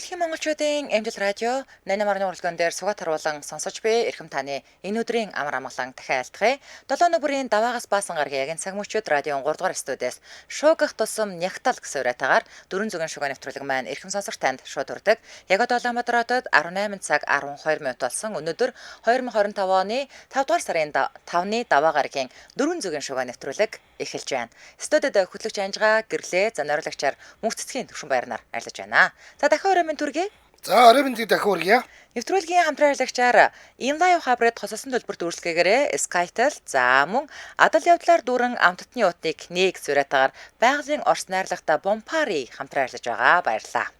Дэлхийн монголчуудын эмчил радио 88.1 уралдаан дээр сугаат харуулан сонсож буй эрхэм таны энэ өдрийн амар амгалан дахин айлтгая. 7 өдрийн даваагаас баасан гаргийн яг энэ цаг мөчид радион 3 дугаар студиэс шуугах тусам нягтал гэсэн уриатаагаар дөрөн зүгийн шугаа нэвтрүүлэг маань эрхэм сонсогч танд шууд хүрдэг. Яг одоо Улаанбаатар хотод 18 цаг 12 минут болсон. Өнөөдөр 2025 оны 5 дугаар сарын 5-ны даваа гаргийн дөрөн зүгийн шугаа нэвтрүүлэг эхэлж байна. Студид хөтлөгч Анжгаа гэрлээ за найруулагчаар мөнх цэцгийн төвшин байрнаар ажиллаж байна. За дахин орой минь түргээ. За орой минь дахин хүргье. Нэвтрүүлгийн хамтран ажиллагчаар энэ лайв хабрыг хосолсон төлбөрт үйлчлэгээрээ Skytel за мөн адал явдлаар дүүрэн амттны утныг нэг зураатаагаар байгалийн Орос найрлагтай Бомпари хамтран ажиллаж байгаа баярлалаа.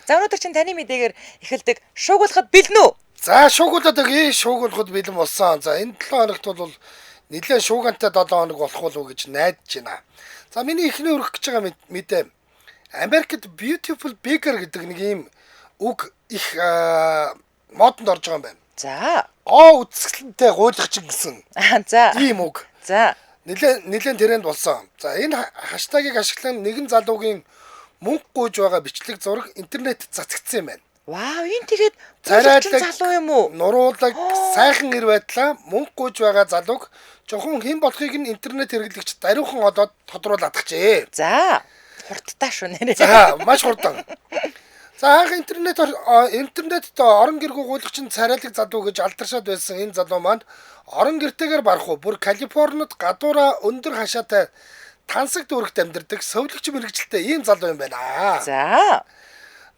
За өнөөдөр чинь таны мэдээгээр эхэлдэг шуугуулахад бэлэн үү? За шуугуулаад өгье. Шуугуулахад бэлэн болсон. За энэ 7 хоногт бол нэлээд шуугантай 7 хоног болох болов уу гэж найдаж байна. За миний эхний өргөх гэж байгаа мэдээ. Америкт beautiful baker гэдэг нэг юм үг их модонд орж байгаа юм байна. За. Үцгэлэнтэй гуйлгачин гэсэн. За. Ийм үг. За. Нэлээд тренд болсон. За энэ хаштагийг ашиглан нэгэн залуугийн мөнгө гуйж байгаа бичлэг зураг интернет цацагдсан юм байна. Вау, энэ тэгээд царайлаг залуу юм уу? Нуруулаг сайхан ир байдлаа мөнгө гуйж байгаа залууг жоохон хэн болохыг нь интернет хэрэглэгч даруйхан олоод тодруулаад гчээ. За. Хурдтай шүү нэрээ. За, маш хурдан. За, анх интернетд орон гэргүй гуйлагчин царайлаг залуу гэж алдаршаад байсан энэ залуу маань орон гэртэйгээр барах уу бүр Калифорнид гадуура өндөр хашаатай тансаг дүүрэгт амьдардаг совлогч мэрэгчлээ ийм залуу юм байна. За.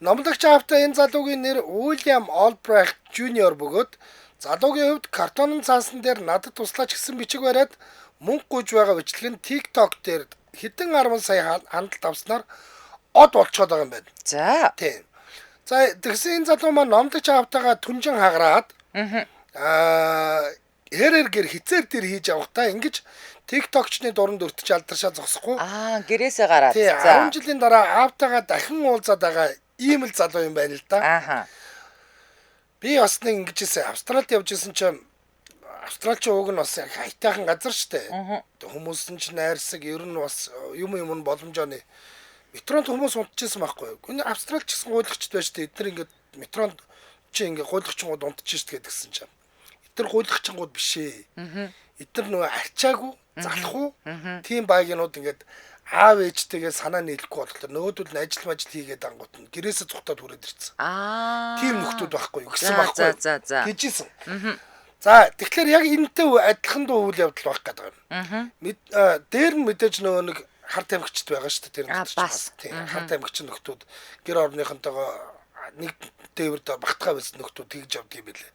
Номлогч автаа энэ залуугийн нэр Уильям Олбрайхт Жуниор бөгөөд залуугийн хувьд картонын цаасан дээр надад туслаач гэсэн бичиг бариад мөнгө гуйж байгаа бичлэг нь TikTok дээр хэдэн 10 сая хандлт авснаар од болчиход байгаа юм байна. За. Тийм. За тэгсэн энэ залуу маань номлогч автагаа түнжин хагараад хэрээр гэр хизээр дээр хийж авахтаа ингэж TikTok-чны дуранд өртөж алдаршаа зогсохгүй. Гэрээсээ гараад. За 10 жилийн дараа автагаа дахин уулзаад байгаа ийм л залуу юм байна л да. Би бас нэг ингэж хэлсэн. Австралид явж исэн чинь Австралч ууг нь бас хайтайхан газар штэ. Хүмүүс нь ч найрсаг ер нь бас юм боломжооны. Метронд хүмүүс унтчихсан байхгүй юу? Энэ Австралч гэсэн гуйлагчд байж штэ. Эдгээр ингээд метронд чи ингээд гуйлагчингууд унтчих штэ гэдгсэн чинь. Эдгээр гуйлагчингууд биш ээ. Эдгээр нөгөө арчаагүй, залахгүй. Тийм байгийнууд ингээд аав ээжтэйгээ санаа нийлэхгүй болохоор нөгөөдөл нь ажил хийгээд ангууд нь гэрээсээ цухтаад хүрээд ирсэн. Тийм нөхдүүд байхгүй юу гэсэн байхгүй юу? За. Гэжсэн. За тэгэхээр яг энэтэй адилхан дуу үйл явдал байх гэдэг юм. Дээр нь мэдээж нөгөө нэг хар тамхичд байгаа шүү дээ. Тэр нь бас тийм хар тамхич нөхдүүд гэр орныхонтойгоо нэг дээвэрд багтгаа байсан нөхдүүд тэгж явдаг юм билээ.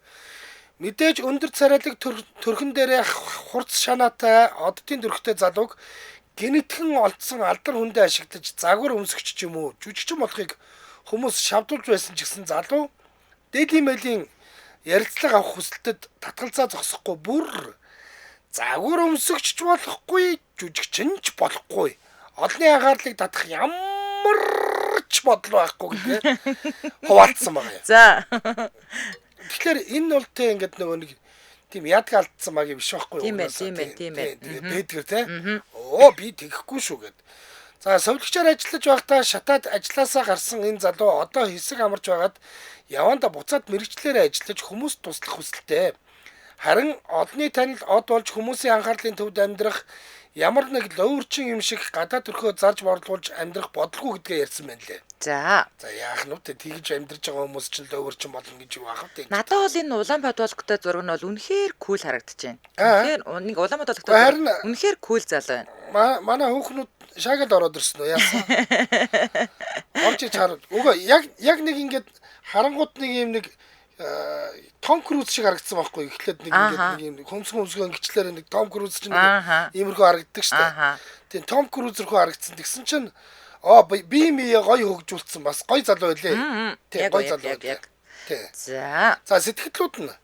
Мэдээж өндөр царайлаг төрхөн дээрээ хурц шанаатай оддын төрхтэй залууг генетхэн олдсон алдар хүндээ ашиглаж загвар өмсгч ч юм уу жүжигчин болохыг хүмүүс шавдуулж байсан ч гэсэн залуу Daily Mail-ийн ярилцлага авах хүсэлтэд татгалзаа зогсохгүй бүр загвар өмсгч болохгүй жүжигчин ч болохгүй олонний анхаарлыг татах ямар ч бодол байхгүй гэдэг хуваалцсан байгаа юм. За. Тэгэхээр энэ бол тэ ингээд нөгөө нэг тийм ядг алдсан маг юм биш байхгүй юу? Тийм ээ. Бэдгэр те. Би тэгэхгүй шүү гэд. За совлогчоор ажиллаж байхдаа шатаад ажилласаа гарсан энэ залуу одоо хэсэг амарч байгаад яванда буцаад мэрэгчлэрээ ажиллаж хүмүүст туслах хүсэлтэй. Харин одны танил од болж хүмүүсийн анхаарлын төвд амьдрах ямар нэг лөвөрчин юм шиг гадаа төрхөө зарж борлуулж амьдрах бодлого гэдгээ ярьсан байна лээ. За яах нь вэ? Тэгж амьдарч байгаа хүмүүс ч лөвөрчин болно гэж юу аах вэ? Надад бол энэ Улаанбаатартай зураг нь бол үнэхээр кул харагдаж байна. Үнэхээр нэг Улаанбаатартай үнэхээр кул залуу байна. Манай хүүхнүүд шагад ороод ирсэн үү яасан? Орж ич хараад. Үгүй яг нэг ингээд харангууд нэг юм нэг Том Круз шиг харагдсан байхгүй эхлээд нэг ингээд нэг юм хөмсгөн гिचлэр нэг Том Круз чинь иймэрхүү харагддаг шүү дээ. Тийм Том Круз рүү харагдсан. Тэгсэн чинь би гоё хөгжүүлсэн бас гоё залуу байлээ. Тийм гоё залуу. Тийм. За сэтгэлдлүүд нь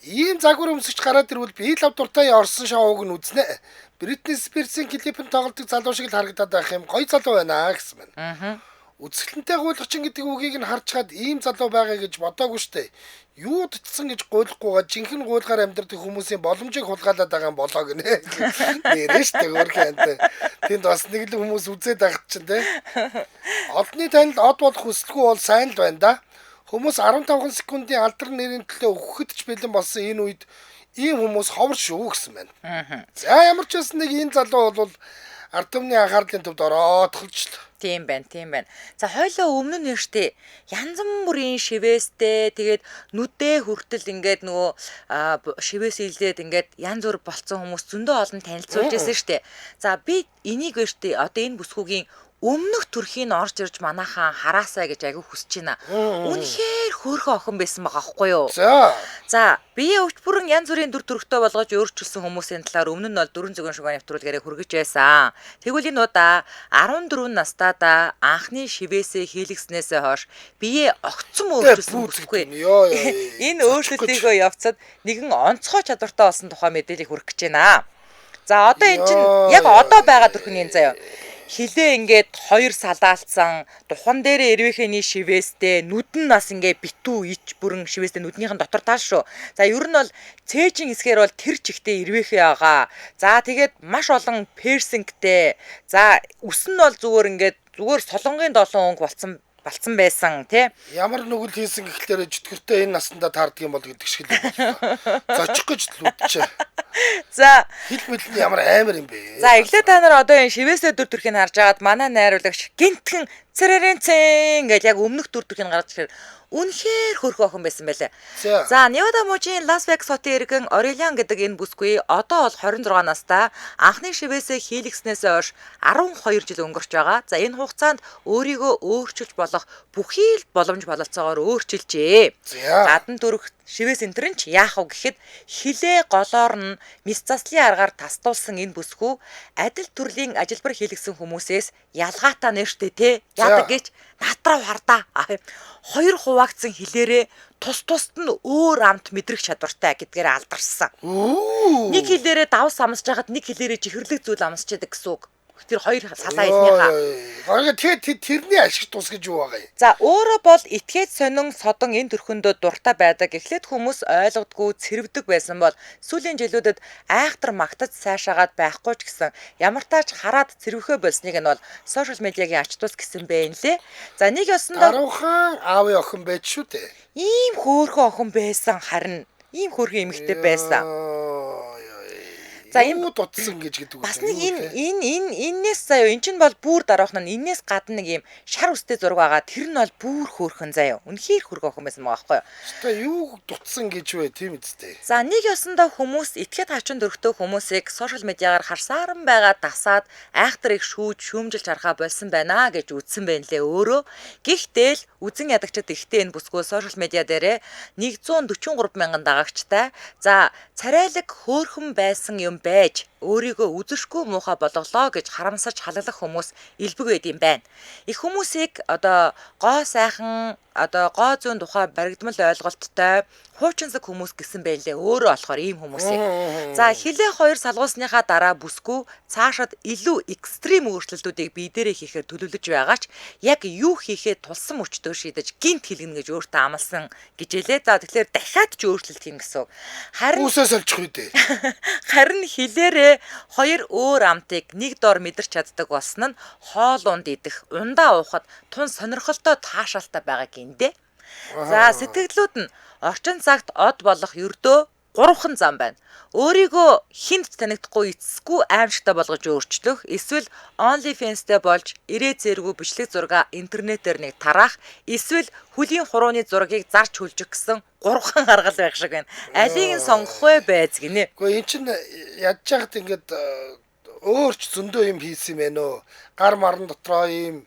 ийм загвар өмсгч гараад ирвэл би лав дуртай орсон шоуг нь үзнэ. Бритни Спирсийн клипэнд тоглодог залуу шиг л харагдаад байх юм. Гоё залуу байна гэсэн байна. үзэсгэлэнтэй гуйлгачин гэдэг үгийг нь харж хаад ийм залуу байгаа гэж бодоагүй штэ. Юу дутсан гэж гуйлахгүйгаа жинхэнэ гуйлгаар амьдрэх хүмүүсийн боломжийг хулгайлаад байгаа юм болоо гинэ. Нэрээ штэ өөрхөн. Тэнд бас нэг л хүмүүс үзээд байгаа чинь те. Олонний танил од болох хүсэлгүй бол сайн л байна да. Хүмүүс 15 секундын алдар нэрийн төлөө өгөхөд ч бэлэн болсон энэ үед ийм хүмүүс ховор шүү гэсэн байна. За ямар ч байсан нэг энэ залуу бол ард түмний анхаарлын төвд ороод тохирчлоо. Тийм байна. За хойлоо өмнө нь штэ янз бүрийн шивэстэй тэгээд нүдээ хүртэл ингээд нөгөө шивэс илээд ингээд янз бүр болцсон хүмүүс зөндөө олон танилцуулж байсан штэ. За би энийг штэ одоо энэ бүсгүйгийн өмнөх төрхийн орж ирж манайхан хараасаа гэж айгүй хүсэж байна. Үнэхээр хөөрхөн охин байсан байгаа байхгүй юу? За бие өвч бүрэн янз бүрийн дүр төрхтэй болгож өөрчилсөн хүмүүсийн талаар өмнө нь бол дөрвөн зөвгөн шугааны нэвтрүүлгээрээ хүргэж байсан. Тэгвэл энэ удаа 14 настайдаа анхны шивээсээ хийлгэснээсээ хойш бие огцом өөрчилсөн бүсгүй. Энэ өөрчлөлтийгөө явцад нэгэн онцгой чадвартай болсон тухай мэдээлэл хүргэж байна. За одоо эн чинь яг одоо байгаа төрхний заяа. Хилээ ингээд хоёр салаалцсан духан дээр эрвэхэний шивэстэй нүдэн нас ингээд битүү ич бүрэн шивэстэй нүднийхэн дотор таал шүү. За ер нь бол цээжин хэсгээр бол тэр чигтээ эрвэхээ байгаа. За тэгээд маш олон персингтэй. За үс нь бол зүгээр солонгийн 7 өнгө болцсон байсан тий. Ямар нүгэл хийсэн гэхлээр жөтгөртэй энэ насандаа таардаг юм бол гэдэг шиг л байна. Зочих гэж л үдчихэ. За хил мэлний ямар амар юм бэ? За эглээ та нар одоо энэ шивээсээ дүр төрхийг харж агаад манай найруулагч гинтхэн цэрэрэнцэн гэж яг өмнөх дүр төрхийг гаргаж ирэхээр үнэхээр хөрхөн охин байсан байлаа. За Невада мужийн Лас Вегас хотын иргэн Орелиан гэдэг энэ бүсгүй одоо бол 26 настай анхны шивээсээ хийлгэснээс хойш 12 жил өнгөрч байгаа. За энэ хугацаанд өөрийгөө өөрчилж болох бүхий л боломж бололцоогоор өөрчилжээ. Гадна төрөх шивээс энтрэн ч яах вэ гэхэд хилээ голоор нь мис заслын аргаар тастуулсан энэ бүсгүй адил төрлийн ажилбар хийлгсэн хүмүүсээс ялгаатай нэрштэй те яадаг гэж натрав хардаа. Хоёр хуваагдсан хилээрээ тус-тусд нь өөр амт мэдрэх чадвартай гэдгээр алдарсан. Нэг хилээрээ давс амсж хахад нэг хилээрээ чихэрлэг зүйл амсч яадаг гэсэн үг. Тэр хоёр салаа хэлнийхаа. Тэгээд тэрний ашиг тус гэж юу байгаа юм? За өөрөө бол этгээд сонин содон энэ төрхөндөө дуртай байдаг. Эхлээд хүмүүс ойлгодгүй цэрвдэг байсан бол сүүлийн жилүүдэд айхтар магтаж сайшаагаад байхгүй ч гэсэн ямар тааж хараад цэрвэхээ болсныг нь бол сошиал медиагийн ач тус гэсэн бэ нэлээ. За нэг ёсондоо Аруухан аавын охин байж шүү дээ. Ийм хөөрхөн охин байсан харин ийм хөөрхөн эмэгтэй байсан. За энэ дутсан гэж гэдэг үг. Бас нэг энээс заяа эн чинь бол бүр дараах нь энээс гадна нэг юм шар үстэй зураг байгаа. Тэр нь бол бүр хөөрхөн заяа. Үнэхээр хөөрхөн охин байсан байгаа байхгүй юу? Тэ юу дутсан гэж вэ тийм үстэй. За нэг ёсондоо хүмүүс этгээд хачин дөрөвтэй хүмүүсийг сошиал медиагаар харсааран байгаа дасаад айхтар их шүүж шүүмжилж харахаа болсон байна гэж үзсэн байна лээ өөрөө. Гэхдээ л үзэн ядагчид ихтэй энэ бүсгүй сошиал медиа дээрээ 143 мянган дагагчтай. За царайлаг хөөрхөн байсан юм байж өөрийгөө үзэшгүй муухай болголоо гэж харамсаж халалах хүмүүс элбэг байд юм байна. Их хүмүүсийг одоо гоо сайхан одоо гоо зүүн тухай баригдмал ойлголттой хуучинсаг хүмүүс гэсэн байлээ. Өөрөө болохоор ийм хүмүүсийг. За хилээ хоёр салгуулсныхаа дараа бүсгүй цаашид илүү экстрим өөрчлөлтүүдийг бие дээрээ хийхээр төлөвлөж байгаа ч яг юу хийхээ тулсан мөчтөө шийдэж гинт хэлгэнэ гэж өөртөө амласан гэж хэлээ. За тэгэхээр дахиад ч өөрчлөлт хийн гэсэн. Харин үсээс олчих үү дээ. Харин хилээрээ хоёр өөр амтыг нэг дор мэдэрч чаддаг болсон нь хоол унд идэх, ундаа уухад тун сонирхолтой таашаалтай байгаа гиндэ. За сэтгэлдлүүд нь орчин цагт од болох ердөө 3хан зам байна. Өөрийгөө хинт танигдахгүй эцэсгүй аимшигтай болгож өөрчлөх, эсвэл OnlyFans-тэй болж ирээ зэргүй бичлэг зураг интернетээр нэг тараах, эсвэл хөлийн хурууны зургийг зарж хүлжих гэсэн 3хан аргал байх шиг байна. Алийг нь сонгох вэ байз гинэ. Гэхдээ эн чинь ядж хахад ингээд өөрч зөндөө юм хийсэн юм байна уу? Гар марн дотроо юм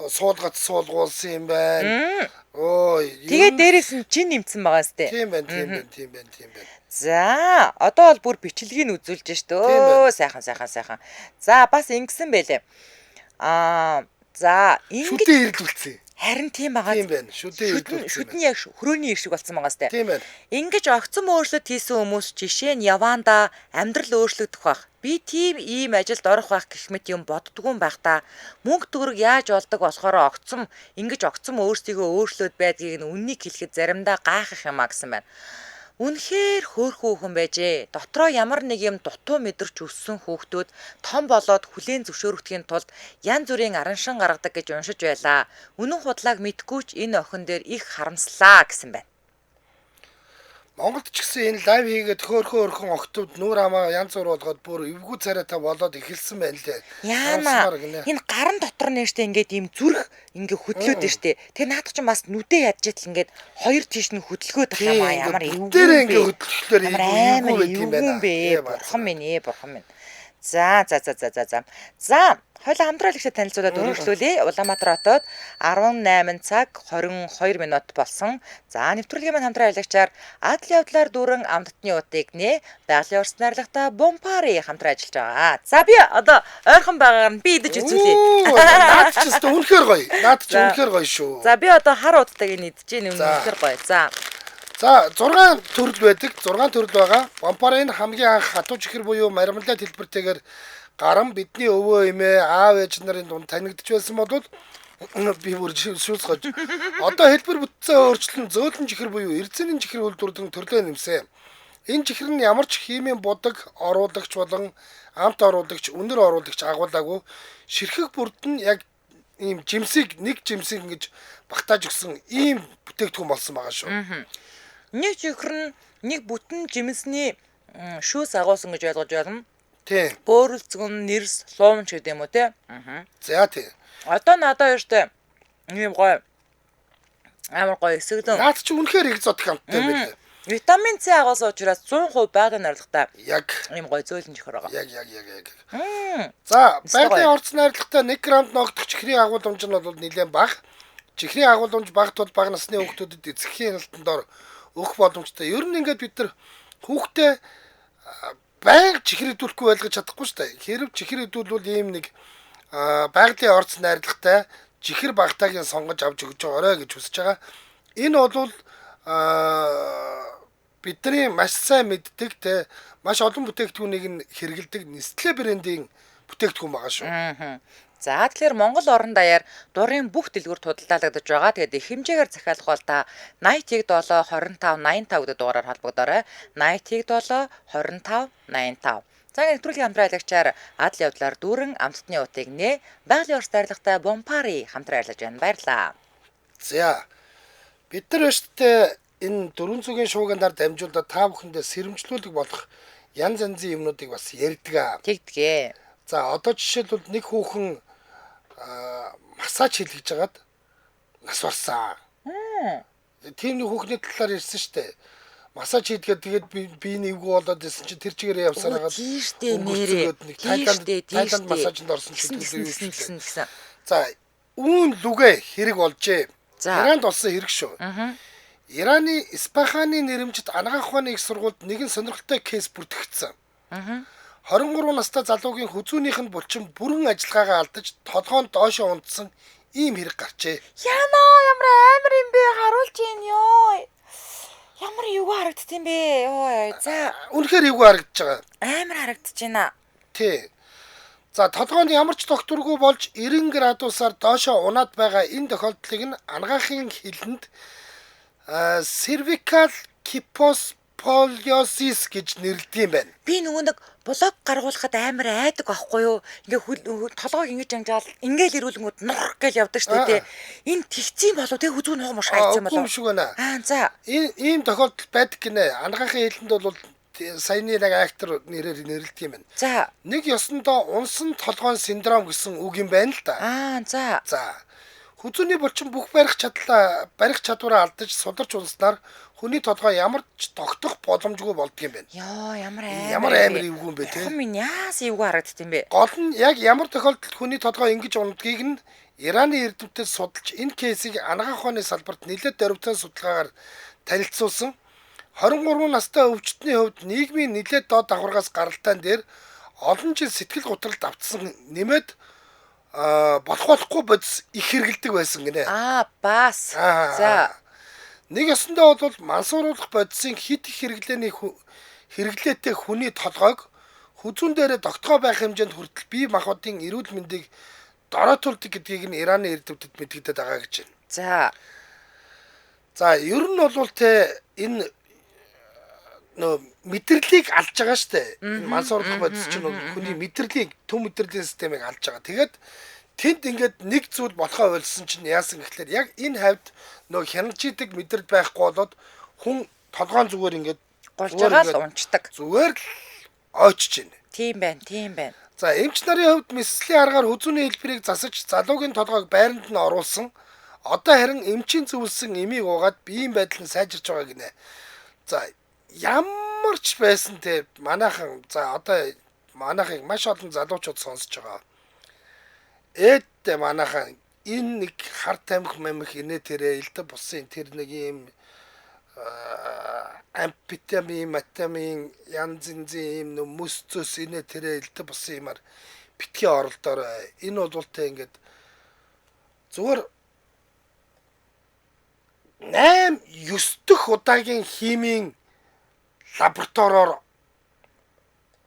суулгац суулгуулсан юм байна. Тэгээд дээрээс нь жин нэмсэн байгаа сте. Тийм байна. За, одоо бол бүр бичлэгийг үзүүлж штөө. Сайхан. За, бас ингэсэн байлээ. За, шүтээ ирдүүлсэн. Харин тийм байгаа. Тийм байна. Шүдэн яг хөрөөний иршиг болсон байгаа сте. Тийм байна. Ингиж огцом өөрчлөлт хийсэн хүмүүс жишээ нь яваанда амьдрал өөрчлөгдөх бах. Би тийм ийм ажилд орох байх гэх мэт юм боддггүй юм байх та. Мөнгө төгрөг яаж олдог болохоор огцом өөрсдийгөө өөрчлөөд байдгийг нь үннийг хэлэхэд заримдаа гайхах юм а гэсэн байна. Үнэхээр хөөрхөн байжээ. Дотроо ямар нэг юм дутуу мэдэрч өссөн хүүхдүүд том болоод хүлээн зөвшөөрөгдөхийн тулд янз бүрийн араншин гаргадаг гэж уншиж байлаа. Үнэн худлааг мэдгүй ч энэ охин дээр их харамслаа гэсэн байна. Монголд ч гэсэн энэ лайв хийгээд хөөрхөн октод нүүр хамаа янз бүр болгоод бүр эвгүй царайтай болоод эхэлсэн байна лээ. Яана. Энэ гарын дотор нэрштэй ингээд ийм зүрх ингээ хөдлөөд нь штэ. Тэр наадах чинь бас нүдэ ядчихл ингээд хоёр тийш нь хөдөлгөөд ах юм аа ямар эвгүй. Тэр ингээ хөдлөхлөөр эвгүй байт юм байна. Бурхан минь. За. Хойлоо хамтрал ихтэй танилцуулаад өргөжлүүлье. Улаанбаатар хотод 18 цаг 22 минут болсон. За нэвтрүүлгийн маань хамтран аялагчаар адал явдлаар дүүрэн амттны утыг нэ байгалийн урс найрлагатай Бомпари хамтран ажиллаж байгаа. За би одоо ойрхон байгаагаар нь би идэж үзүүлье. Наад ч гэсэн үнэхээр гоё шүү. За би одоо хар удтайг нь идэж гин үнэхээр гоё. За 6 төрөл байдаг. 6 төрөл байгаа. Бомпарын хамгийн анх хатуу чихэр буюу маримлаа хэлбэртэйгээр гарам бидний өвөө эмээ аав ээж нарын дунд танигдж байсан бол би бүр шүүсгож. Одоо хэлбэр бүтцээ өөрчлөн зөөлөн чихэр буюу эрдэнийн чихэр үйлдвэрлэн төрлөө нэмсэн. Энэ чихэр нь ямар ч химийн будаг оруулагч болон амт оруулагч, үнэр оруулагч агуулаагүй ширхэг бүрд нь яг ийм нэг жимсийг ингэж багтааж өгсөн ийм бүтээгдэхүүн болсон байгаа шүү. Нэг чихэр нь нэг бүтэн жимсний шүүс агуулсан гэж ойлгож байна. Тийм. Бөөрөлцгөн нэрс луумч гэдэг юм уу те? За тийм. Одоо надад ёстой. Ийм гоё. Амар гоё эсэглэн. Наад чи үнэхээр их зодох амттай байлээ. Витамин С агуулсан учраас 100% байгалийн найрлагатай. Яг ийм гоё зөөлөн чихэр байгаа. Яг. За, байгалийн орц найрлагатай 1 грамд ногдох чихрийн агуулмж нь бол нэлээд бага. Чихрийн агуулмж багт бол бага насны хүүхдүүдэд эцгийн хяналтанд өгөх боломжтой. Ер нь ингээд бид нар хүүхдээ байнга чихэр идүүлэхгүй байлгаж чадахгүй шүү дээ. Хэрв чихэр идүүлвэл ийм нэг байгалийн орц найрлагатай чихэр багтаагийн сонгож авч өгч байгаарэ гэж хүсэж байгаа. Энэ бол бидний маш сайн мэддэг те маш олон бүтээгдэхүүнийг нь хэрэгэлдэг Nestlé брендийн бүтээгдэхүүн байгаа шүү. За тэгэхээр Монгол орон даяар дурын бүх дэлгүүрт худалдаалагдаж байгаа. Тэгээд их хэмжээгээр захиалах бол та 80-7 25 85 гэдэг дугаараар холбогдоорой. 80-7 25 85. За нэвтрүүлгийн хамтран аялагчаар адал явдлаар дүүрэн амттны утыг нэ байгалийн урс найрлагатай Бомпари хамтран ажиллаж байна. Баярлалаа. За бид нар өштэй энэ 400-ийн шуугианаар дамжуулаад та бүхэндээ сэрэмжлүүлэг болох янз янзын юмнуудыг бас ярьдаг. Тэгдэгэ. За одоо жишээлбэл нэг хүүхэн массаж хийлгэж хагаад нас барсан. Тийм нэг хүүхний талаар ярьсан шүү дээ. Массаж хийдгээд тэгээд би нэггүй болоод ирсэн чинь тэр чигээрээ явсаар хагаад тийштэй нэрээ. Тайланд массажинд орсон шүү дээ. За үүн лүгэ хэрэг болжээ. Иранд болсон хэрэг шүү. Ираны Испаханы нэрэмжит анагаах ухааны их сургуульд нэгэн сонирхолтой кейс бүртгэгдсэн. 23 настай залуугийн хүзүүнийх нь булчин бүрэн ажиллагаагаа алдаж толгоонд доошоо унтсан ийм хэрэг гарчээ. Ямар амар юм бэ? Харуулж ийн ёо. Ямар юу харагдд юм бэ? Йоо. За үнэхээр юу харагдаж байгаа? Амар харагдаж байна. Тий. За толгоонд ямар ч тогтворгүй болж 90 градусаар доошоо унаад байгаа энэ тохиолдлыг нь анагаахын хэлэнд cervical kyphoscoliosis гэж нэрлэдэг юм байна. Би нэг блог гаргуулахад амар айдаг байхгүй юу? Ингээ толгойг ингэж амжаал ингээл ирүүлэнгүүд нурх гэж явдаг шүү дээ. Энэ тэгцэн болов тэг хүзүүн хоомор шаардсан болов. Үгүй шүү гэнэ. За. Ийм тохиолдол байдаг гинэ. Анагаахын хэлэнд бол саяны нэг актер нэрээр нэрлэдэг юм байна. За. Нэг ёсондоо унсан толгойн синдром гэсэн үг юм байна л да. За. Хүзүүний булчин бүх барих чадвараа алдаж сударч унснаар хүний толгой ямар ч тогтох боломжгүй болдго юм байна. Йоо, ямар амар эвгүй юм бэ те. Минь яас эвгүй харагдд юм бэ? Гол нь яг ямар тохиолдолд хүний толгой ингэж ундгийг нь Ираны эрдэмтэд судалж энэ кейсийг анагаах ухааны салбарт нэлээд дөрвтэй судалгаагаар танилцуулсан. 23 настай өвчтний хувьд нийгмийн нэлээд доод давхаргаас гаралтайн дээр олон жил сэтгэл готролд автсан нэмээд болохгүй бодис их хэрэгэлдэг байсан гинэ. Бас. За. Нэг ясандаа бол мансууруулах бодисын хит их хэрэглээтэй хүний толгойг хүзүүн дээрээ тогтгоо байх хэмжээнд хүртэл бие махбодын эрүүл мэндийг дороотуулдаг гэдгийг нь Ираны эрдэмтэд мэдэгдээд байгаа гэж байна. За ер нь бол те энэ мэдрэлийг алж байгаа штэ. Энэ мансууруулах бодис чинь хүний мэдрэлийг төв мэдрэлийн системийг алж байгаа. Тэгээд тэнд ингээд нэг зүйл болохоо ойлсон чинь яасан гэхлээр яг энэ хавьд хянажидаг мэдрэл байхгүй болоод хүн толгоон зүгээр ингээд голж байгаа л унцдаг. Зүгээр л ойчж байна. Тийм байна. За эмч нарын хувьд мэслийн аргаар хүзүүний хэлбэрийг засаж залуугийн толгойг байранд нь оруулсан. Одоо харин эмчийн зөвлөсөн эмийг уугаад биеийн байдал нь сайжирч байгаа гинэ. За ямар ч байсан те манайхан манайхыг маш олон залуучууд сонсож байгаа. Манайхан энэ нэг хар тамхи инээ тэрэ элдэ бусын тэр нэг юм амфетамин, метамин, янз янзын мөсцөс инээ тэрэ элдэ бусын юмар битгий оролдоорой. Энэ бол те ингээд зүгээр 8-9 дэх удаагийн химийн лабораториор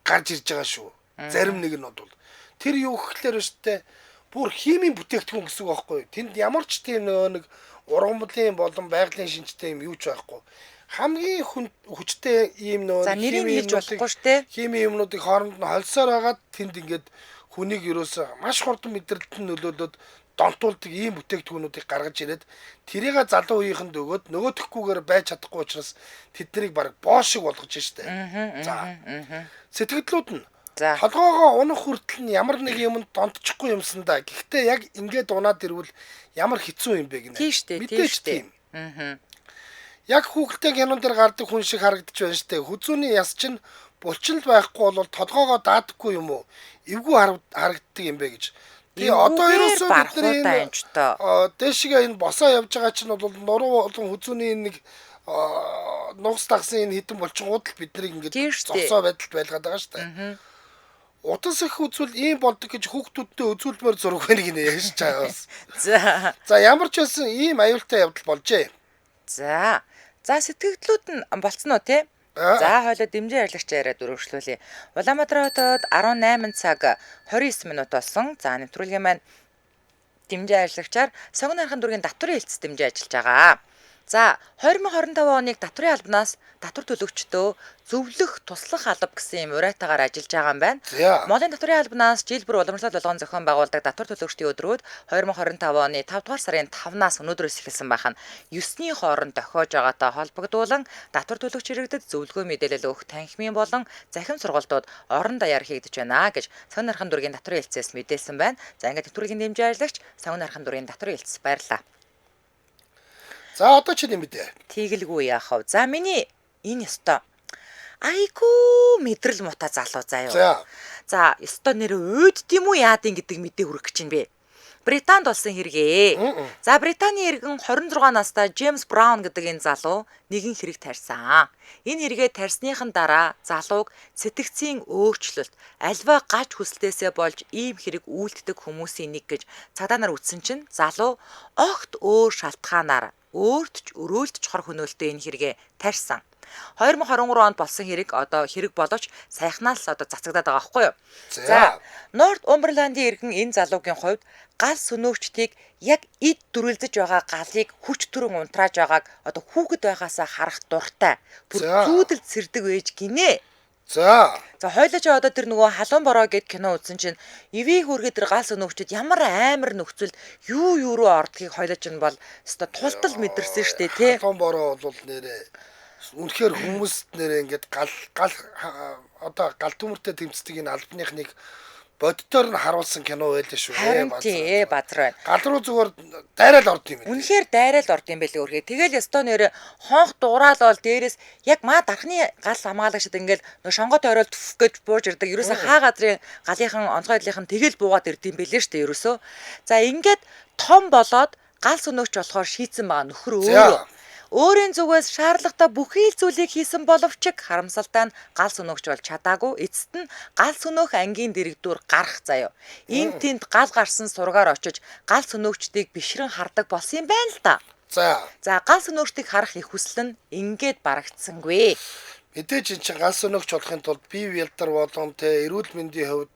гарч ирж байгаа шүү. Зарим нэг нь бол тэр юу гэхлээр өштэй бүр химийн бүтээгдэхүүн гэсэн үг байхгүй. Тэнд ямар ч тийм нэг ургамлын болон байгалийн шинжтэй юм юу ч байхгүй. Хамгийн хүчтэй ийм за нэрийг хэлж болохгүй штэ. Химийн юмнуудыг хооронд нь холсоор хагаад тэнд ингээд хүнийг ерөөсөө маш хурдан мэдрэлтэд нөлөөлөд донтуулдаг ийм бүтээгдэхүүнүүдийг гаргаж ирээд тэрийг залуу үеийнхэнд өгөөд нөгөөдөхгүйгээр байж чадахгүй учраас тэднийг баг боо шиг болгож штэ. За. Сэтгэлдлүүд нь толгоогоо унах хүртэл нь ямар нэг юмд донтчихгүй юмсан да. Гэхдээ яг ингээд унаад ирвэл ямар хэцүү юм бэ гинэ. Мэдээж тийм. Яг хүүхэлдэйн кинон дээр гардаг хүн шиг харагдаж байна штэ. Хүзүүний яс чинь булчил байхгүй бол толгоогоо даадаггүй юм уу? Эвгүй харагддаг юм бэ гэж. Тэгээ одоо ерөөсөө бидний дээшгээ энэ босоо явж байгаа чинь бол нуруу болон хүзүүний нэг нугас тагсан энэ хитэн булчингууд л биднийг ингээд зогсоо байдалд байлгаад байгаа штэ. Утас их үзвэл ийм болдог гэж хүүхдүүдтэй үзүүлмээр зураг байна гинэ ярьж байгаа бас. За ямар ч байсан ийм аюултай явдал болжээ. За сэтгэгдлүүд нь болцсон уу те? За хойлоо дэмжин ярилцлагч яриад өргөжлүүлье. Улаанбаатар хотод 18 цаг 29 минут болсон. За нэвтрүүлгийн маань дэмжин ярилцлагчаар Сонгон нархан дүүргийн татврын хэлтс дэмжин ажиллаж байгаа. За 2025 оныг татврын албанаас татвар төлөгчдөө зөвлөх туслах алба гэсэн юм уриатаагаар ажиллаж байгаа юм байна. Монголын татврын албанаас жил бүр уламжлалт болгон зохион байгуулдаг татвар төлөгчдийн өдрүүд 2025 оны 5 дугаар сарын 5-наас өнөөдрөөс эхэлсэн байх нь 9-ний хооронд тохиож байгаатай холбогдуулан татвар төлөгч иргэдэд зөвлөгөө мэдээлэл өгөх танхимын болон захин сургалтууд орон даяар хийгдэж байна гэж Сонгон нархан дүүргийн татврын хэлтсээс мэдээлсэн байна. За ингээд нэвтрүүлгийн дэмжин ярилцлагч Сонгон нархан дүүргийн татврын хэлтс баярлалаа. За одоо чи юм бэ? Тийгэлгүй яах вэ? За миний энэ ёстой. Айгуу мэдрэл мута залуу заяа. За ёстой нэр өөд тийм үү яадын гэдэг мэдээ хүрэх гэж байна бэ. Британд болсон хэрэгээ. За Британий иргэн 26 настай Джеймс Браун гэдэг энэ залуу нэгэн хэрэг тарьсан. Энэ хэрэгээ тарьсныхан дараа залууг сэтгцийн өөрчлөлт альва гаж хүслээсээ болж ийм хэрэг үйлддэг хүмүүсийн нэг гэж цагдаа нар үтсэн чинь залуу огт өөр шалтгаанаар өөрт ч өрөөлт чухар хөнөөлтөй энэ хэрэгээ тарьсан. 2023 онд болсон хэрэг одоо хэрэг боловч сайхнаас одоо цацагдаад байгаа байхгүй юу? За Норт Умберландын иргэн энэ залуугийн хувьд гал сөнөөгчдийг яг эд дүрэлдэж байгаа галыг хүч төрөн унтрааж байгааг одоо хүүхэд байгаасаа харах дуртай. Бүр зүүдэл сэрдэг байж гинэ. За хойлооч одоо тэр нөгөө халуун бороо гэд кино үзсэн чинь ивээ хүргээ тэр гал сөнөөгчд ямар амар нөхцөлд юу руу ордгийг хойлооч нь бол өстой тултал мэдэрсэн штэ тий. Халуун бороо бол нэрээ үнэхээр хүмүүст нэрээ ингээд гал одоо гал төмөртэй тэмцдэг энэ албаныхныг боддоор нь харуулсан кино байлаа шүү. Базар байна. Гал руу зүгээр дайраал орд юм. Үнэхээр дайраал орд юм байлээ үргээ. Тэгэл ёстой нэрээ хонх дураал бол дээрээс яг маа дархны гал хамгаалагчд ингээд шонгот оройл төф гэж бууж ирдэг. Ерөөсө хаа газрын галынхан онцгой эдлийнхэн тэгэл буугаад ирд юм байлээ штэ ерөөсө. За ингээд том болоод гал сөнөөгч болохоор шийдсэн байгаа нөхөр өөрөө. Өөрийн зүгээс шаардлагатай бүхий л зүйлийг хийсэн боловч харамсалтай нь гал сүнөөгч бол чадаагүй. Эцэст нь гал сүнөөх ангийн дэрэгдүр гарах заяа. Энд тэнд гал гарсан сургаар очиж гал сүнөөгчдийг бишрэн хардаг болсон юм байна л да. За гал сүнөөгчдийг харах их хүсэл нь ингээд барагдсангүй. Мэдээж чинь гал сүнөөгч болохын тулд бие биелдар болон эрүүл мэндийн хувьд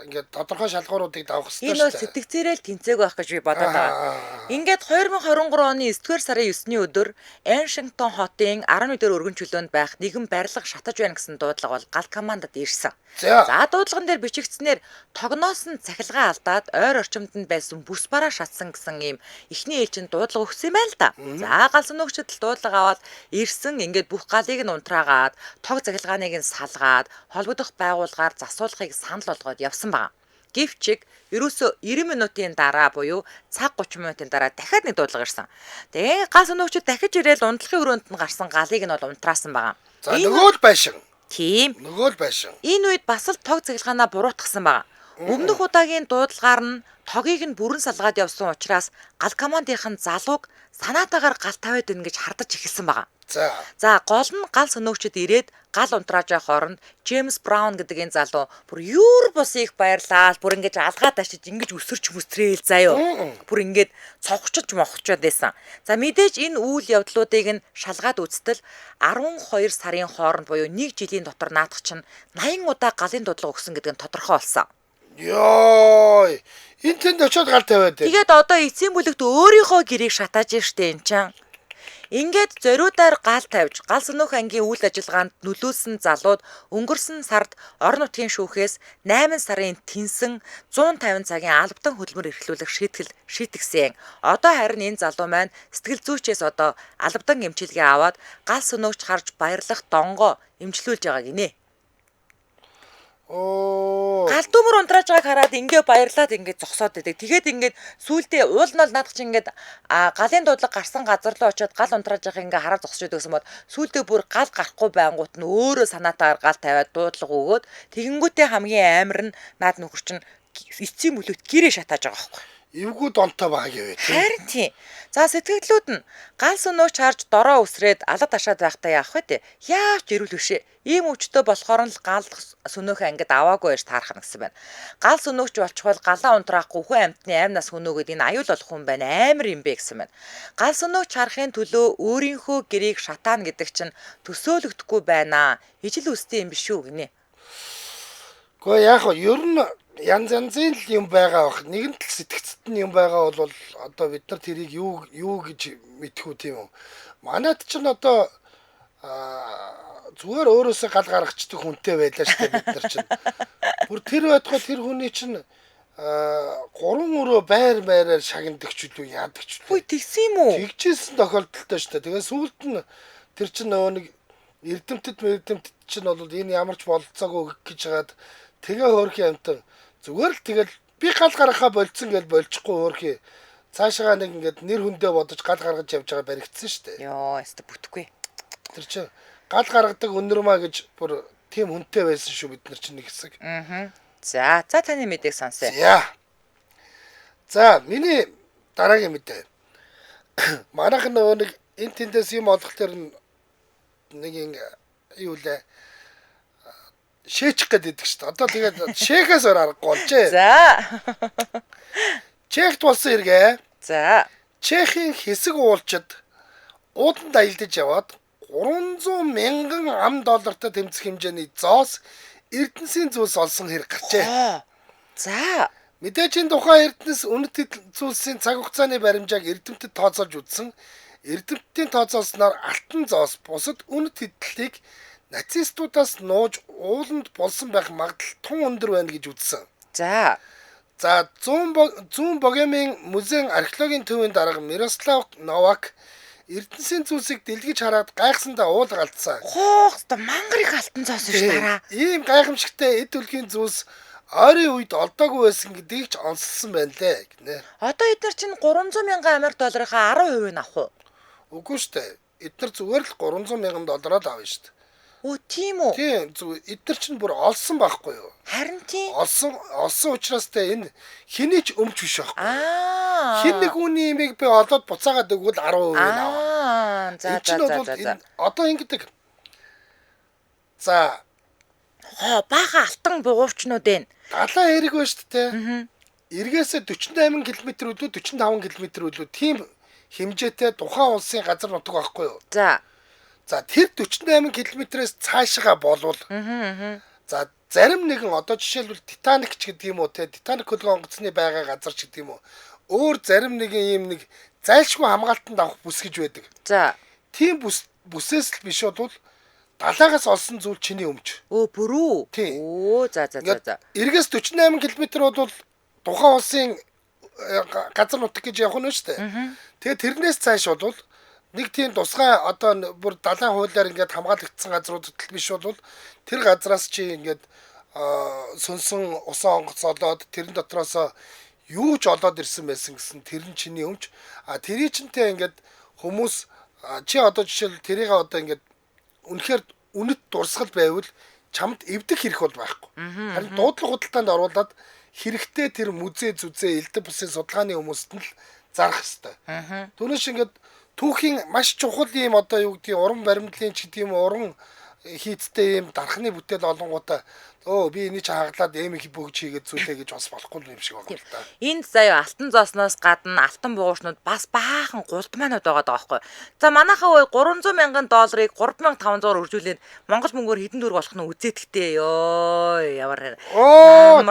ингээд тодорхой шалгууруудыг давах хэрэгтэй шүү дээ. Энэ бол сэтгцээрэл тэнцээг байх гэж би бодоод байгаа. Ингээд 2023 оны 9-р сарын 9-ний өдөр Вашингтон хотын 11 дээр өргөн чөлөөнд байх нэгэн барилга шатаж байна гэсэн дуудлага бол гал командад ирсэн. За дуудлаган дээр бичигдснээр тогноосон цахилгаан алдаад ойр орчимд нь байсан бүс бараа шатсан гэсэн ийм эхний ээлжинд дуудлага өгсөн юм байна л да. За гал сүнөөгчд л дуудлага аваад ирсэн ингээд бүх галыг нь унтраагаад тог цахилгааныг нь салгаад холбогдох байгууллагаар засуулахыг санал болгоод явсан байна. Гэвч ерөөсө 90 минутын дараа буюу цаг 30 минутын дараа дахиад нэг дуудлага ирсэн. Тэгээ гал сүнөөгчд дахиж ирээл унтлахын өрөөнд нь гарсан галыг нь бол унтраасан байгаа. За нөгөө л байшин. Тийм. Нөгөө л байшин. Энэ үед бас л тог цахилгаанаа буруутгасан байгаа. Өмнөх удаагийн дуудлагаар нь тогийг нь бүрэн салгаад явсан учраас гал командын залууг санаатаагаар гал тавиад ийн гэж хардаж эхэлсэн байгаа. За гол нь гал сүнөөгчд ирээд гал унтрааж явах оронд Джеймс Браун гэдэг энэ залуу бүр юур бус их баярлаа. Бүр ингэж алгаад ашиж ингэж өсөрч мүстрээл заяо. Бүр ингэж цогчж мохчод байсан. За мэдээж энэ үйл явдлуудыг нь шалгаад үзтэл 12 сарын хооронд буюу 1 жилийн дотор наадах чинь 80 удаа галын дуудлага өгсөн гэдэг нь тодорхой болсон. Йой. Энэ тэнд очиод гал тавиад. Тэгээд одоо эцсийн бүлэгт өөрийнхөө гэрийг шатааж штэ энэ чам. Ингээд зориудаар гал тавьж, гал сүнөөх ангийн үйл ажиллагаанд нөлөөлсөн залууд өнгөрсөн сард орон нутгийн шүүхээс 8 сарын тэнсэн 150 цагийн албатан хөдөлмөр эрхлүүлэх шийтгэл шийтгсэн. Одоо харин энэ залуу маань сэтгэл зүйчээс одоо албатан эмчилгээ аваад гал сүнөөгч харж баярлах донгоо эмчлүүлж байгаа гинэ. Гал дүмөр унтрааж байгааг хараад ингээ баярлаад ингээ зогсоод идэг. Тэгээд ингээ сүулдэ уул нь бол наадах чинь ингээ галын дуудлага гарсан газар руу очиод гал унтрааж байгааг ингээ хараад зогсож идэг гэсэн бод сүулдэ бүр гал гарахгүй байнгут нь өөрөө санаатаагаар гал тавиад дуудлага өгөөд тэгэнгүүтээ хамгийн амар нь наад нөхөр чинь эцсийн бүлэгт гэрээ шатааж байгаа байхгүй. Эвгүй донтой баг явээ. Харин тийм. За сэтгэлдлүүд нь гал сүнөөч харж дороо үсрээд алад ашаад байхдаа яах вэ? Яавч ирүүл бишээ. Ийм өвчтөй болохоор л гал сүнөөхөө ангид аваагүй байж таарах гэсэн байна. Гал сүнөөгч болчихвол галаа унтраахгүй хүн амьтны аймнаас хөнөөгöd энэ аюул болох хүн байна. Амар юм бэ гэсэн байна. Гал сүнөөгч харахын төлөө өөрийнхөө гэрийг шатаана гэдэг чинь төсөөлөгдөхгүй байна. Ижил үстэй юм биш үү гинэ. Гэхдээ яг нь ер нь янз янзын юм байгаа бах. Нэгэн тал сэтгцэд нь юм байгаа бол одоо бид нар тэрийг юу гэж мэдхүү тийм үү. Манайд ч н одоо зүгээр өөрөөсөө гал гаргачдаг хүнтэй байлаа шүү дээ бид нар чинь. Бүр тэр байтугай тэр хүний чинь 3 өрөө байраар шагнадаг ч үлээ яадаг ч үлээ. Хүй тэгсэн юм уу? Тэгжсэн тохиолдолтой шүү дээ. Тэгээ сүүлд нь тэр чинь нөгөө нэг эрдэмтэд чинь бол энэ ямарч болцоогүй гэж хаад тэгээ хөөрхий амтан зүгээр л тэгэл би гал гаргахаа болцсон гэж болчихгүй хөөрхий цаашаа нэг ингээд нэр хүндээ бодож гал гаргаж явж байгаа баригдсан шүү дээ. Йоо, өстө бүтэхгүй. Тэр чинь гал гаргадаг өнөрмаа гэж бүр тийм хүнтэй байсан шүү бид нар чинь нэг хэсэг. За таны мэдээг сонсъё. За миний дараагийн мэдээ. Манайх нөгөө нэг энэ тэндээс юм олох тэр нэг юу лээ шээчих гэдэг шүү дээ. Одоо тэгээд шээхээс аргагүй болжээ. За. Чехт болсон эргээ. За. Чехийн хэсэг уулчид ууданд аялдаж яваад 300 мянган $1000 тэмцэх хэмжээний зоос Эрдэнэсийн зүйлс олсон хэрэг гарчээ. За. Мэдээж энэ тухайн Эрдэнэс үнэт зүйлсийн цаг хугацааны баримжааг Эрдэмтэд тооцоолж үзсэн. Эрдэмтдийн тооцоолсноор алтан зоос бусад үнэт хэдлэлийг нацистуудаас нууж ууланд болсон байх магадлал тун өндөр байна гэж үзсэн. За. За зүүн Богемийн музейн археологийн төвийн дарга Мирослав Новак Эрдэнэсийн зүйлсийг дэлгэж хараад гайхсандаа уулга алдсан. Хоохтой мангарын алтан зоос шүү дараа. Ийм гайхамшигтай эд үлгийн зүйлс ойрын үед олдоогүй байсан гэдгийг ч онцлсан байна лээ гинэ. Одоо эдгээр чинь $300,000-ийнхаа 10%-ийг авах уу? Үгүй шүү дээ. Эдгээр зүгээр л $300,000 авна шүү дээ. Оо тийм үү? Тийм зүгээр эдгээр чинь бүр олсон байхгүй юу? Харин тийм. Олсон учраас энэ хэний ч өмч биш байхгүй. Аа. Хин нэг хүний имийг би олоод буцаагаад өгвөл 10% аваа. За. Одоо ингэдэг. За баахан алтан бугуурчнуудын далайн эрэг байна шүү дээ. Эргээсээ 48 км үлээ 45 км үлээ тийм хэмжээтэй тухайн улсын газар нутаг байхгүй юу? За тэр 48 км-ээс цаашгаа болвол за зарим нэгэн одоо жишээлбэл Титаник ч гэдэг юм уу те Титаник хөлгөө онгоцны байгаа газар ч гэдэг юм уу өөр зарим нэгэн ийм нэг зайлшгүй хамгаалтанд авах бүс гэж байдаг. За тийм бүсээс л биш бол далаагаас олсон зүйл чиний өмч. Бүрүү. За. Эргээс 48 км бол тухайн улсын газар нутаг гэж явах нь шүү дээ. Тэгээд тэрнээс цааш бол нэг тийм тусгай одоо бүр далайн хуулиар ингээд хамгаалагдсан газруудад биш бол тэр газраас чи ингээд сүнсэн усан онгоц олоод тэрэн дотроос юу ч олоод ирсэн байсан гэсэн тэр нь чиний өмч. Тэрий чинтэй ингээд хүмүүс чи одоо жишээл тэрийг одоо ингээд үнэхээр үнэт дурсгал байвал чамд эвдэх хэрэг бол байхгүй. Харин дуудлага худалдаанд оруулаад хэрэгтэй тэр музей зүзээ элдв бусын судалгааны хүмүүст нь л зарах хэвээр. Түүнээс ингээд түүхийн маш чухал юм одоо юу гэдгийг уран баримтлалын ч гэдэг юм уран хийцтэй юм дархны бүтээл олонгуудаа би энийг хааглаад эмх бөгж хийгээд зүйлээ гэж бас болохгүй юм шиг байна л да. Энд заяа алтан зоосноос гадна алтан бугуурчнууд бас баахан гулдмаанууд байгаа даа байхгүй. За манайхаа $300,000 $3,500 өржүүлээд Монгол мөнгөөр хэдэн төгрөг болох нь үзээдэгтэй ёо ямар.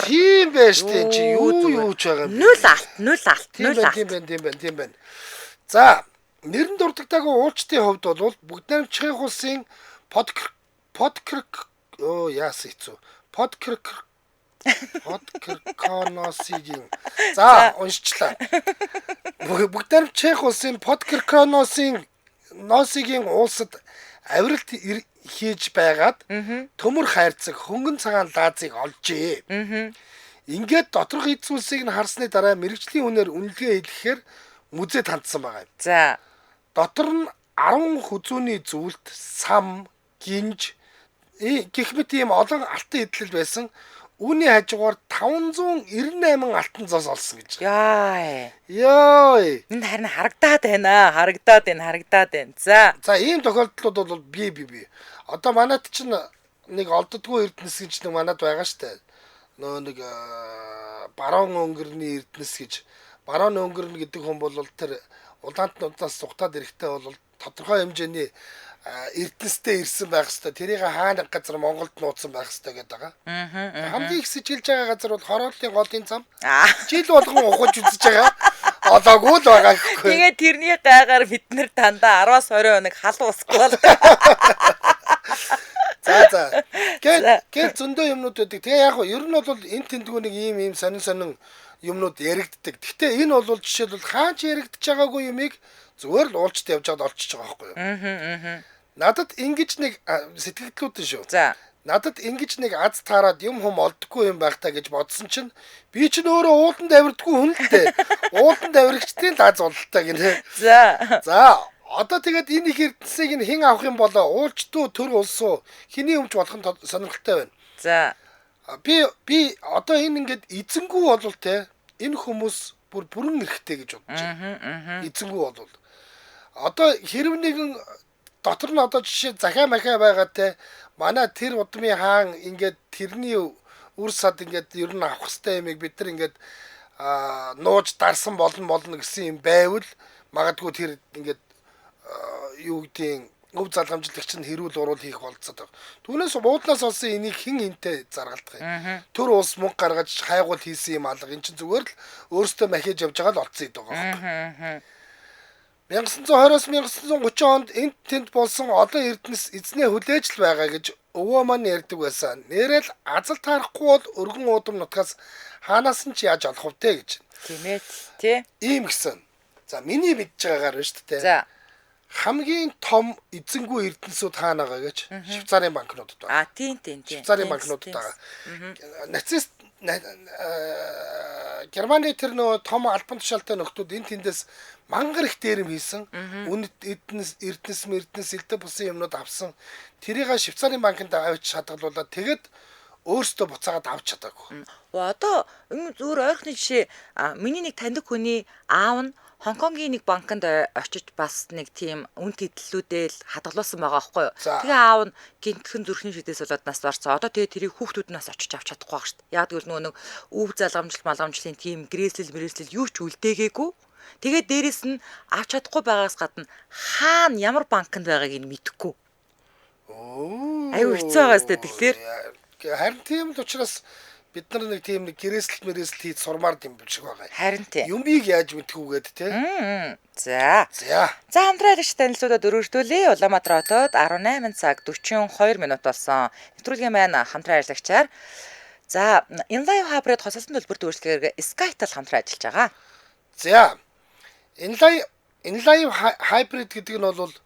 Тийм байж тээ чи юу ч байгаа юм. Нүл алт. Тийм байна. За нэрэн дурддагтайгаа уулчтын хувьд бол бүгд найрамдчийн улсын Подкрконосигийн за уншчлаа. Бүгд найрамдчийн улсын Подкрконосигийн улсад авиралт хийж байгаад төмөр хайрцаг хөнгөн цагаан лаазыг олжээ. Ингээд доторх эзүүлсийг нь харсны дараа мэрэгжлийн үнээр үнэлгээ хийхээр музейд хандсан байгаа юм. За дотор нь 10 хүзүүний зүйлт сам гинж гэх мэт ийм олон алтан эдлэл байсан. Үүний хажуугаар 598 алтан зоос олсон гэж. Яа. Энд харин харагдаад байна. За ийм тохиолдлууд бол би. Одоо манайд чинь нэг олддгүй эрдэнэс гэж нэг манайд байгаа штэ. Нэг баруун өнгөрний эрдэнэс гэж. Баруун өнгөрн гэдэг хүн бол тэр улаантнуудаас сухтаад ирэхтэй бол тодорхой хэмжээний эрдэнэстэй ирсэн байх хэвээр тэрийг хаана газар Монголд нууцсан байх хэвээр гэдэг байгаа. Хамгийн их сэжилж байгаа газар бол хорооллын голын зам. Жил болгон ухаж үзэж байгаа. Одоогүй л байгаа гэхгүй. Тэгээд тэрний гайгаар бид нэр дандаа 10-20 хоног хал усгүй бол. За. Гэл зөндөө юмнууд байдаг. Тэгээ яг ер нь бол энэ тэндгүү нэг ийм сонин юмнууд яригддаг. Гэхдээ энэ бол жишээлбэл хаач яригдж байгаагүй юмыг зүгээр л уулчт явж байгаад олчиж байгаа байхгүй юу? Надад ингэж нэг сэтгэлдлүүд нь шүү. За. Надад ингэж нэг аз таарад юм олддгүй юм байх та гэж бодсон чинь би чинь өөрөө ууланд авирдаггүй хүн л дээ. Ууланд авирагчдын лаз бололтой гинэ. За. Одоо тэгээд энэ их эрдэнсийг нь хэн авах юм болоо? Уулчтуу төр улсуу хэний өмч болох нь сонирхолтой байна. За. Би одоо энэ ингээд эзэнгүү болвол те энэ хүмүүс бүрэн эрэхтэй гэж бодож байна. Эзэнгүү болвол одоо хэрв нэгэн дотор нь одоо жишээ захаа махаа байгаа те манай тэр удмын хаан ингээд тэрний үр сад ингээд ер нь авах хэрэгтэй юмыг бид нар ингээд нууж дарсан болно гэсэн юм байвал магадгүй тэр ингээд юу гэдгийг өв залгамжлагч нь хэрүүл урал хийх болцоод байгаа. Түүнээс буудлаас олсон энийг хэн хинтээ заргалдах юм. Төр улс мөнгө гаргаж хайгуул хийсэн юм алга. Энд чинь зүгээр л өөрөөсөө махиж явж байгаа л олцсон идэг байгаа. 1920-оос 1930 онд энд тэнд болсон олон эрдэнэс эзнээ хүлээж л байгаа гэж өвөө маань ярьдаг байсан. Нэрэл азал таарахгүй бол өргөн уудам нутгаас хаанаас нь ч яаж олох вэ гэж. Тийм ээ тий. Ийм гэсэн. За миний мэдж байгаагаар байна шүү дээ. За. Хамгийн том эзэнгүй эрдэнэсүүд хаана байгаа гэж Швейцарын банкнуудад байгаа. Тийм. Швейцарын банкнуудад байгаа. Нацист Германы тэр нөө том албан тушаалтай нөхдүүд энэ тэндээс мангар их дээрэм хийсэн. Үнэт эрдэнэс элдв бусын юмнууд авсан. Тэрийг Швейцарын банкнд авч хадгалуулаад тэгээд өөртөө буцаагаад авч чадаагүй. Одоо энэ зүгээр ойрхны жишээ миний нэг таньдаг хүний аав нь Хонконгийн нэг банкнд очиж бас нэг тийм үн тэтлүүдэл хадгалуулсан байгаа байхгүй юу. За. Тэгээ аав нь гинтхэн зүрхний шидээс болоод нас барцсан. Одоо тэгээ тэрийг хүүхдүүд нас очиж авч чадахгүй байгаа шүү дээ. Яг тэгвэл нөгөө нэг өв залгамжил малгамжлын тийм грээслэл юу ч үлдээгээгүй. Тэгээ дээрэс нь авч чадахгүй байгаас гадна хаана ямар банкнд байгааг нь мэдэхгүй. Аюу хэцүү байгаа сте тэгэхээр харин тийм л учраас бид нар нэг тийм нэг гэрээсэл хийж сурмаар юм шиг байгаа. Харин тийм. Юмыг яаж мэдхүүгээд те. За. За. За хамтраалагч танилцуулаад өргөжлүүлээ. Улаанбаатар хотод 18 цаг 42 минут болсон. Нэвтрүүлгийн маань хамтран ажиллагчаар за Inlive Hybrid хосолсон төлбөрт үйлчлэгээр Skytel хамтран ажиллаж байгаа. За. Inlive Hybrid гэдэг нь бол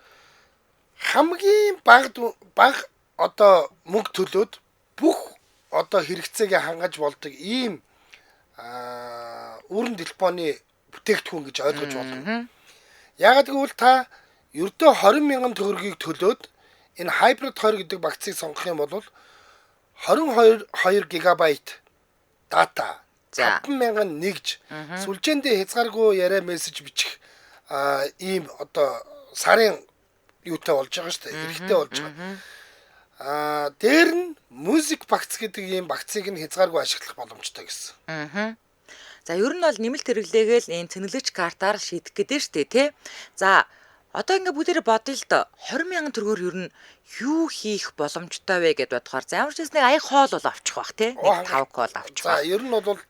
хамгийн бага одоо мөнгө төлөөд бүх одоо хэрэгцээгээ хангаж болдог ийм өрн телефоны бүтээгдэхүүн гэж ойлгож болно. Яагаад гэвэл та ердөө 20,000 төгрөгийг төлөөд энэ Hybrid 20 гэдэг багцыг сонгох юм бол 22 гигабайт дата 5,000 нэгж сүлжээндээ хязгааргүй яриа мессеж бичих ийм одоо сарын юутай болж байгаа шүү дээ. Хэрэгтэй болж байгаа. Дээр нь музик багц гэдэг ийм багцыг нь хязгааргүй ашиглах боломжтой гэсэн. За ер нь бол нэмэлт хэрэглээгээл энэ цэнгэлэгч картаар шийдэх гэдэг шүү дээ тий. За одоо ингээ бүгдээрээ бодъё л доо 20,000 төгрөгөөр ер нь юу хийх боломжтой вэ гэд бодохоор за ямар ч нэг аяг хоол бол авчих бах тий. 5 кол авчих бах. За ер нь бол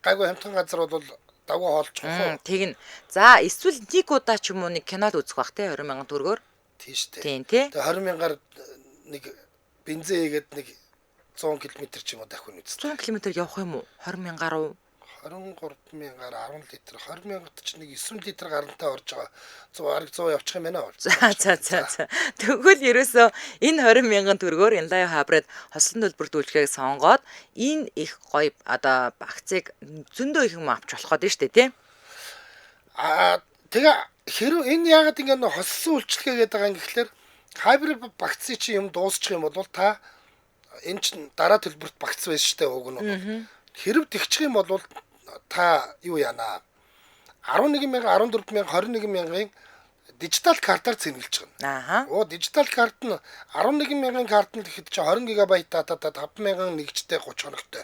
гайгүй хамтхан газар бол давгүй хоолчих уу. Тэг нь. За эсвэл нэг удаа ч юм уу нэг кинод үзэх бах тий 20,000 төгрөгөөр. Тийш тий. Тийм тий. Тэгээ 20,000-аар нэг бензин хийгээд нэг 100 км ч юм уу дахин үз. 100 км явах юм уу? 20,000-аар уу? 23,000-аар 10 литр 20,000-т ч нэг 9 литр гарантай орж байгаа. 100 явчих юм байна уу? За. Тэгвэл ерөөсөө энэ 20,000 төгрөгөөр Inlive Hybrid хослон төлбөрт үйлчлэгийг сонгоод энэ их гоё одоо багцыг зөндөө их юм авч болох гэдэг нь шүү дээ тий. Тэгээ хэрв энэ яагаад ингэ хослсон үйлчлэгээ гэдэг байгаа юм гэхэлэр Hybrid багцыг чи юм дуусчих юм бол та энэ чинь дараа төлбөрт багц байж штэ уг нь. Хэрв тэгчих юм бол та юу яана 11,000 14,000 21,000-ын дижитал картаар цэнгэлж Ааха. байгаа. Дижитал карт нь 11,000-ын карт нь тэгэхэд чи 20 гигабайт дататай 5,000 нэгжтэй 30 хоногтой.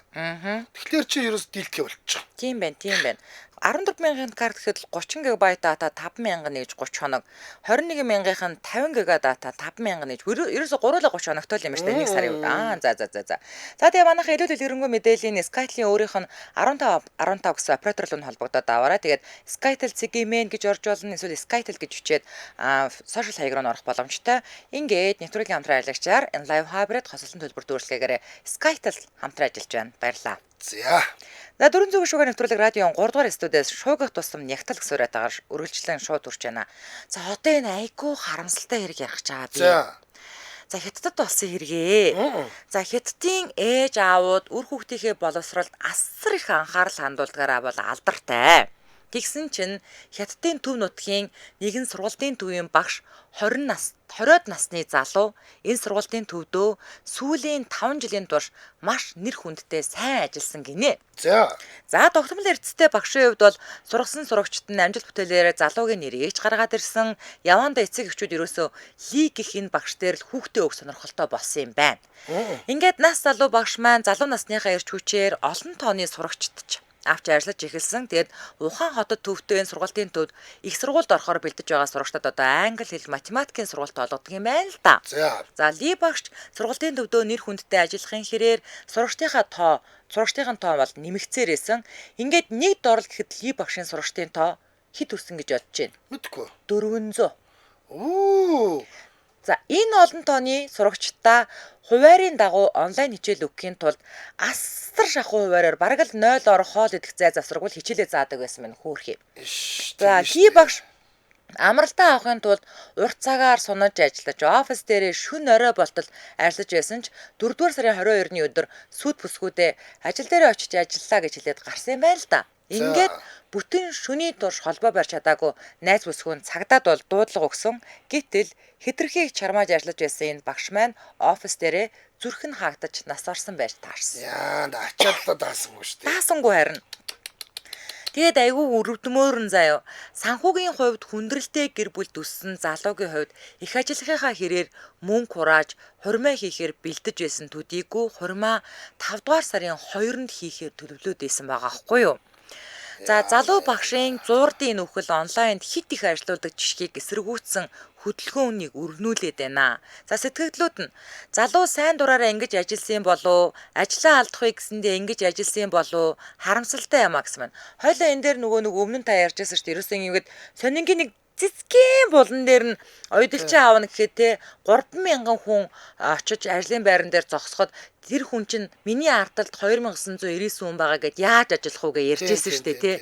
Тэгэхээр чи ерөөс дийлтгэ болчих. Тийм байна. 14,000-ын карт гэхэд 30 ГБ дата 5,000 нээж 30 хоног. 21,000-ын 50 ГБ дата 5,000 нээж. Ерөөсө 3-7 30 хоногтой юм шүү дээ нэг сарын үед. За. За тэгээ манайха илүү дэлгэрэнгүй мэдээллийн Skytel-ийн өөрийнх нь 15 гэсэн операторлог холбогдоод аваарай. Тэгээд Skytel Cgmail гэж орж болно. Эсвэл Skytel гэж бичээд сошиал хаяг руу орох боломжтой. Ингээд нэвтрүүлгийн хамтран ажиллагчаар Inlive Hybrid хосолсон төлбөрт үйлчлэгээр Skytel хамтран ажиллаж байна. Баярлалаа. За. За 400 шугаар нэвтрүүлэг радион 3 дугаар студиэс шуугах тусам нягтал гэсэн уриатаагаар үргэлжлэн шууд хүрч байна. За одоо энэ айгүй харамсалтай хэрэг ярих гэж байгаа би. За Хятадд болсон хэрэгээ. За Хятадын ээж аавууд үр хүүхдийнхээ боловсролд асар их анхаарал хандуулдгаараа бол алдартай. Тэгсэн чинь Хятадын төв нутгийн нэгэн сургуулийн төвийн багш 20-од насны залуу энэ сургуулийн төвдөө сүүлийн 5 жилийн турш маш нэр хүндтэй сайн ажилласан гинэ. За тогтмол эрдэстэй багшийн хувьд бол сургасан сурагчид нь амжилт бүтээлээр залуугийн нэрийг ч гаргаад ирсэн. Яваанда эцэг эхчүүд ерөөсөө лиг гэх энэ багш дээр л хүүхдээ өг сонирхолтой болсон юм байна. Ингээд нас залуу багш маань залуу насныхаа эрч хүчээр олон тооны сурагчдч авч ажиллаж эхэлсэн. Тэгээд Ухаан хотод төвтэй энэ сургуулийн төвд их сургуульд орохоор бэлдэж байгаа сурагчдад одоо англи хэл, математикийн сургуульд олгодог юм байна л да. За ли багш сургуулийн төвдөө нэр хүндтэй ажиллахын хэрээр сурагчдын тоо бол нэмэгцээрээсэн. Ингээд нэг дорл гэхэд ли багшийн сурагчдын тоо хэд өссөн гэж бодож байна? Мэдгүй. 400. За энэ олон тооны сурагчдаа хуваарийн дагуу онлайн хичээл өгөхийн тулд асар шахуу хуваараар бараг л 0 орох хоол идэх зай завсраггүй хичээлээ заадаг байсан мэн хөөрхий. За ли багш амралтаа авахын тулд урт цагаар сунаж ажиллаж офис дээрээ шөнө орой болтол ажиллаж байсан ч 4-р сарын 22-ны өдөр сүд бүсгүүдээ ажил дээрээ очиж ажиллаа гэж хэлээд гарсан юм байна л да. Ингээд бүтэн шөнийн турш холбоо барьж чадаагүй найз бүсгүүн цагдаад бол дуудлага өгсөн. Гэтэл хэтэрхий чармааж ажиллаж байсан энэ багш маань офис дээрээ зүрх нь хаагдаж нас орсон байж таарсан. Яа, ачаалтаа даасангүй шүү дээ. Даасангүй харин. Тэгээд айгүй өрөвдмөөр нь заяа. Санхүүгийн хувьд хүндрэлтэй гэр бүл төссөн залуугийн хувьд их ажиллахынхаа хэрээр мөнгө хурааж хурмаа хийхээр бэлдэж байсан төдийгүй хурмаа 5 дугаар сарын 2-нд хийхээр төлөвлөд байсан байгаа аахгүй юу? За залуу багшийн зуурдын нөхөл онлайнд хит их ажилладаг жишгийг эсэргүүцсэн хөдөлгөөнийг өргнүүлээд байна. За сэтгэгдлүүд нь залуу сайн дураараа ингэж ажилласан болов ажлаа алдахгүй гэсэндээ ингэж ажилласан болов харамсалтай юм а гэсэн мань. Хойлоо энэ дээр нөгөө өмнө нь та ярьжсэн шүү дээ. Ерөөсөн ингэдэг сонингийн нэг цэцгийн булан дээр нь ойдолчин аавна гэхэд те 3,000 хүн очиж ажлын байран дээр зогсоход тэр хүн чинь миний ардалд 2999 хүн байгаа гэд яаж ажиллах уу гэж ярьжсэн шүү дээ те.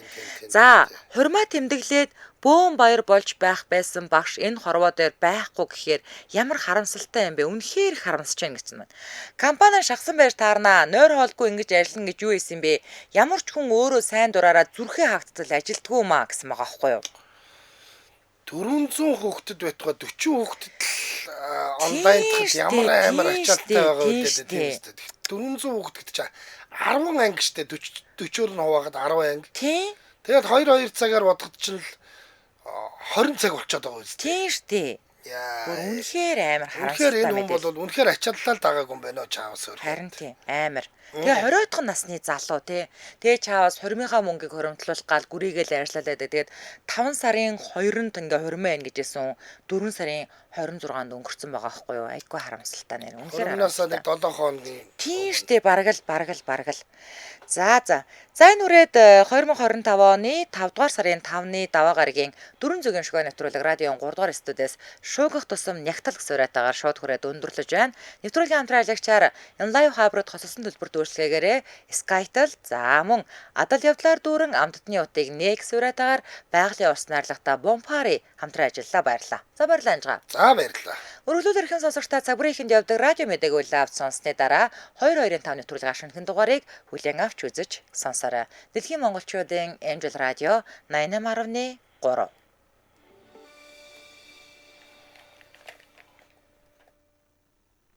За хурмаа тэмдэглээд бөөн баяр болж байх байсан багш энэ хорвоо дээр байхгүй гэхээр ямар харамсалтай юм бэ? Үнэхээр харамсаж байна гэсэн байна. Компани шахсан байж таарнаа, нойр хоолгүй ингэж ажиллана гэж юу исэн бэ? Ямар ч хүн өөрөө сайн дураараа зүрхээ хавтцал ажилдгүй маа гэсэн байгаа байхгүй юу? 400 хүүхдэд байтугай 40 хүүхдэд л онлайн тахад ямар амар ачаалттай байгаа үедээ тийм үстэй. 400 хүүхд гэдэг чинь 10 анги штэ 40-оор нь хуваагаад 10 анги. Тийм. Тэгээд 2 цагаар бодоход чинь л 20 цаг болчиход байгаа үстэй. Тийм штэ. Үнэхээр амар харамсалтай. Үнэхээр энэ хүн бол үнэхээр ачааллаа л дагаагүй юм байна чаавас өөр. Харин тийм амар. Тэгээ 20 дахь насны залуу тий. Тэгээ чаавас хурмынхаа мөнгийг хуримтлуулах гал гүрийгээл ажиллалаа гэдэг. Тэгээд 5 сарын 2-нд ингээ хурмаа байна гэжсэн 4 сарын 26-нд өнгөрцөн байгаа байхгүй юу? Айгүй харамсалтай нэр. Үнэхээр харамсалтай. 7 хоногийн. Тийм штэ бараг л. За энэ үрээд 2025 оны 5 дугаар сарын 5-ны даваа гарагийн 4 зүгийн шугай нэвтрүүлэг радион 3 дугаар студиэс шуугах тусам нягтал гэсэн уриатаагаар шууд хүрээд өндөрлөж байна. Нэвтрүүлгийн хамтран ажиллагчаар онлайн хабрууд хосолсон төлбөрт үйлчлэгээр Skytel за мөн адал явдлаар дүүрэн амттны утыг Next уриатаагаар байгалийн ус найрлагатай Бомпари хамтран ажиллаа баярлаа. За баярлалаа анжгаа. За баярлалаа. Өргөлөөр эрхэм сонсогчдаа цаг бүрийн эхэнд явдаг радио мэдээг улаавд сонссны дараа 225 нэвтрүүлгийн шинэхэн дугаарыг хүлээн авч үзэж сонсоорой. Дэлхийн монголчуудын Angel Radio 88.3